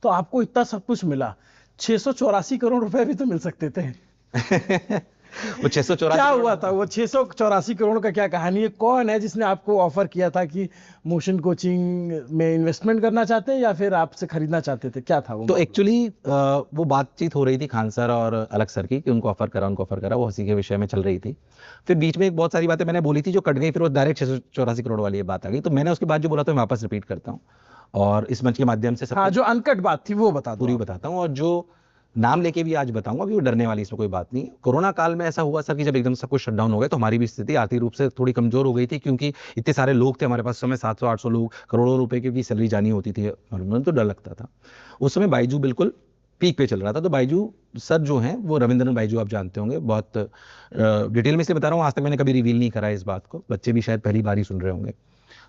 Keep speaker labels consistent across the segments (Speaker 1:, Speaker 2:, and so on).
Speaker 1: तो आपको इतना सब कुछ मिला, 684 करोड़ रुपए भी तो मिल सकते थे।
Speaker 2: वो 684
Speaker 1: क्या
Speaker 2: करोड़
Speaker 1: हुआ था वो 684 करोड़ का? क्या कहानी है? कौन है जिसने आपको ऑफर किया था कि मोशन कोचिंग में इन्वेस्टमेंट करना चाहते हैं या फिर आपसे खरीदना चाहते थे? क्या था वो
Speaker 2: तो
Speaker 1: मामला?
Speaker 2: एक्चुअली वो बातचीत हो रही थी खान सर और अलग सर की कि उनको ऑफर करा, वो हंसी के विषय में चल रही थी। फिर बीच में एक बहुत सारी बातें मैंने बोली थी जो कट गई, फिर वो डायरेक्ट 684 करोड़ वाली ये बात आ गई। तो मैंने उसके बाद जो बोला था मैं वापस रिपीट करता हूँ और इस मंच के माध्यम से
Speaker 1: हाँ,
Speaker 2: सबको
Speaker 1: जो अनकट बात थी वो बता दो
Speaker 2: पूरी
Speaker 1: आप।
Speaker 2: बताता हूँ। और जो नाम लेके भी आज बताऊंगा कि वो डरने वाली इसमें कोई बात नहीं। कोरोना काल में ऐसा हुआ सर कि जब एकदम सब कुछ शटडाउन हो गया तो हमारी भी स्थिति आर्थिक रूप से थोड़ी कमजोर हो गई थी, क्योंकि इतने सारे लोग थे हमारे पास। उस समय 700-800 लोग, करोड़ों रुपए की भी सैलरी जानी होती थी, और तो डर लगता था। उस समय बाइजू बिल्कुल पीक पे चल रहा था। तो बाइजू सर जो हैं वो रविंद्रन बाइजू, आप जानते होंगे, बहुत डिटेल में इसलिए बता रहा हूँ, आज तक मैंने कभी रिवील नहीं करा इस बात को, बच्चे भी शायद पहली बार ही सुन रहे होंगे।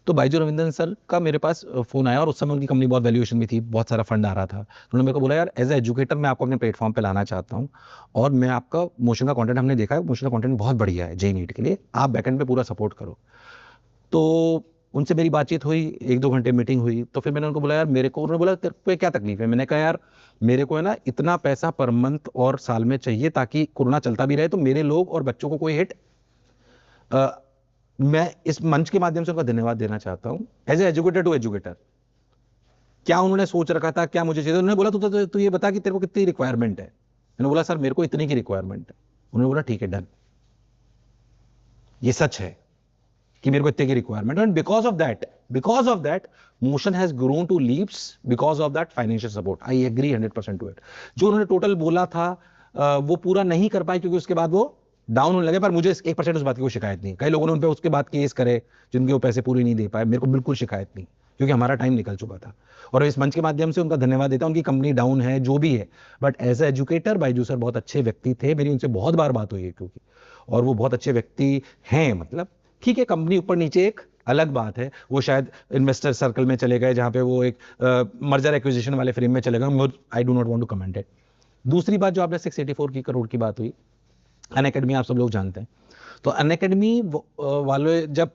Speaker 2: तो बाइजू रविंद्रन सर का मेरे पास फोन आया और उस समय उनकी कंपनी बहुत वैल्यूएशन में थी, बहुत सारा फंड आ रहा था। उन्होंने मेरे को बोला, यार एज ए एजुकेटर मैं आपको अपने प्लेटफॉर्म पे लाना चाहता हूँ और मैं आपका मोशन का कंटेंट हमने देखा है, मोशन का कंटेंट बहुत बढ़िया है जेई नीट के लिए, आप बैकएंड पे पूरा सपोर्ट करो। तो उनसे मेरी बातचीत हुई, 1-2 घंटे मीटिंग हुई। तो फिर मैंने उनको बोला, यार मेरे को, उन्होंने बोला तेरे को क्या तकलीफ है? मैंने कहा, यार मेरे को है ना इतना पैसा पर मंथ और साल में चाहिए ताकि कोरोना चलता भी रहे तो मेरे लोग और बच्चों को कोई हिट। मैं इस मंच के माध्यम से उनका धन्यवाद देना चाहता हूं as a educator to educator. क्या उन्होंने सोच रखा था, क्या मुझे चाहिए? उन्होंने बोला तू ये बता कि तेरे को कितनी रिक्वायरमेंट है। मैंने बोला, सर मेरे को इतनी की रिक्वायरमेंट है। उन्होंने बोला, ठीक है डन। ये सच है कि मेरे को इतने की requirement, and because of that motion has grown to leaps, because of that financial support. I agree 100% to it. जो उन्होंने टोटल बोला था वो पूरा नहीं कर पाए, क्योंकि उसके बाद वो डाउन होने लगे। पर मुझे 1% उस बात की कोई शिकायत नहीं। कई लोगों ने उन पर उसके बाद केस करे जिनके वो पैसे पूरे नहीं दे पाए, मेरे को बिल्कुल शिकायत नहीं, क्योंकि हमारा टाइम निकल चुका था। और इस मंच के माध्यम से उनका धन्यवाद देता हूं। उनकी कंपनी डाउन है जो भी है, but as a educator Byju sir बहुत अच्छे व्यक्ति थे। मेरी उनसे बहुत बार बात हुई है, क्योंकि और वो बहुत अच्छे व्यक्ति हैं। मतलब ठीक है, कंपनी ऊपर नीचे एक अलग बात है, वो शायद इन्वेस्टर सर्कल में चले गए जहां पे वो एक मर्जर एक्विजिशन वाले फ्रेम में चले गए। I do not want to comment it. दूसरी बात जो आपने 684 की करोड़ की बात हुई, अनअकैडमी आप सब लोग जानते हैं। तो अनअकैडमी वाले जब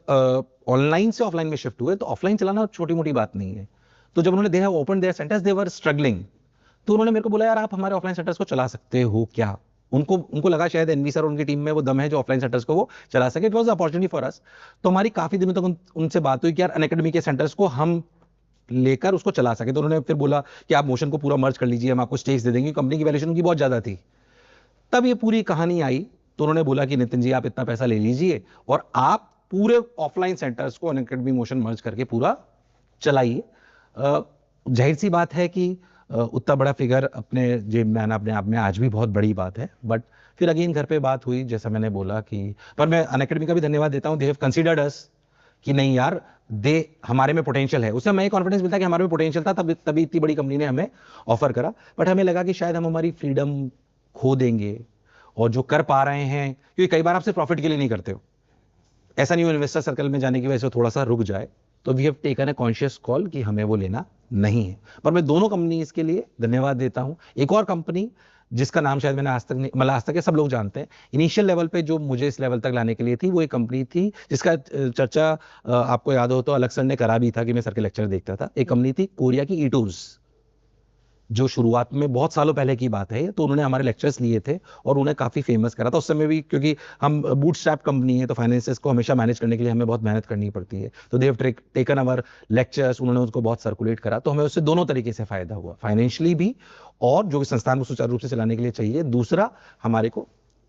Speaker 2: ऑनलाइन से ऑफलाइन में शिफ्ट हुए, तो ऑफलाइन चलाना छोटी मोटी बात नहीं है। तो जब उन्होंने they have open there centres, they were struggling. तो उन्होंने मेरे को बोला, यार आप हमारे ऑफलाइन सेंटर्स को चला सकते हो क्या? उनको उनको लगा शायद एनवी सर, उनकी टीम में वो दम है जो ऑफलाइन सेंटर्स को वो चला सके। It was opportunity for us. तो हमारी काफी दिनों तक उनसे बात हुई कि यार अनअकैडमी के सेंटर्स को हम लेकर उसको चला सके। तो उन्होंने फिर बोला कि आप मोशन को पूरा मर्ज कर लीजिए, हम आपको स्टेज दे देंगे। कंपनी की वैल्यूएशन उनकी बहुत ज्यादा थी। तब ये पूरी कहानी आई, तो उन्होंने बोला कि नितिन जी आप इतना पैसा ले लीजिए और आप पूरे ऑफलाइन सेंटर्स को अनअकैडमी मोशन मर्ज करके पूरा चलाइए। जाहिर सी बात है कि उतना बड़ा फिगर अपने जेब में आना अपने आप में आज भी बहुत बड़ी बात है। बट फिर अगेन घर पे बात हुई, जैसा मैंने बोला कि, पर मैं अनअकैडमी का भी धन्यवाद देता हूं। दे हैव कंसीडर्ड अस कि नहीं यार, दे हमारे में पोटेंशियल है। उससे हमें कॉन्फिडेंस मिलता है कि हमारे में पोटेंशियल था, तभी इतनी बड़ी कंपनी ने हमें ऑफर करा। बट हमें लगा कि शायद हम हमारी फ्रीडम खो देंगे, और जो कर पा रहे हैं, क्योंकि कई बार आप सिर्फ प्रॉफिट के लिए नहीं करते हो, ऐसा नहीं हो इन्वेस्टर सर्कल में जाने की वजह से थोड़ा सा रुक जाए। तो we have taken a conscious call कि हमें वो लेना नहीं है। पर मैं दोनों कंपनीज के लिए धन्यवाद देता हूं। एक और कंपनी जिसका नाम शायद मैंने आज तक नहीं, मतलब आज तक सब लोग जानते हैं, इनिशियल लेवल पे जो मुझे इस लेवल तक लाने के लिए थी, वो एक कंपनी थी जिसका चर्चा आपको याद हो तो अलग सर ने करा भी था कि मैं सर के लेक्चर देखता था। एक कंपनी थी कोरिया की ईटूर्स, जो शुरुआत में बहुत सालों पहले की बात है। तो उन्होंने हमारे लेक्चर्स लिए थे और उन्हें काफी फेमस करा था उस समय भी, क्योंकि हम बूटस्ट्रैप कंपनी है तो फाइनेंसेस को हमेशा मैनेज करने के लिए हमें बहुत मेहनत करनी पड़ती है। तो they have taken our lectures, उन्होंने उसको बहुत सर्कुलेट करा। तो हमें उससे दोनों तरीके से फायदा हुआ, फाइनेंशियली भी, और जो संस्थान को सुचारू रूप से चलाने के लिए चाहिए, दूसरा हमारे को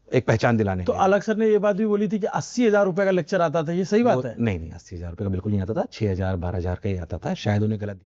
Speaker 2: एक पहचान दिलाने
Speaker 1: तो
Speaker 2: के लिए।
Speaker 1: अलग सर ने ये बात भी बोली थी कि 80,000 रुपए का लेक्चर आता था, ये सही
Speaker 2: वो
Speaker 1: बात है?
Speaker 2: नहीं नहीं, 80,000 रुपये का बिल्कुल नहीं आता था, 6,000 12,000 का ही आता था, शायद उन्हें गलत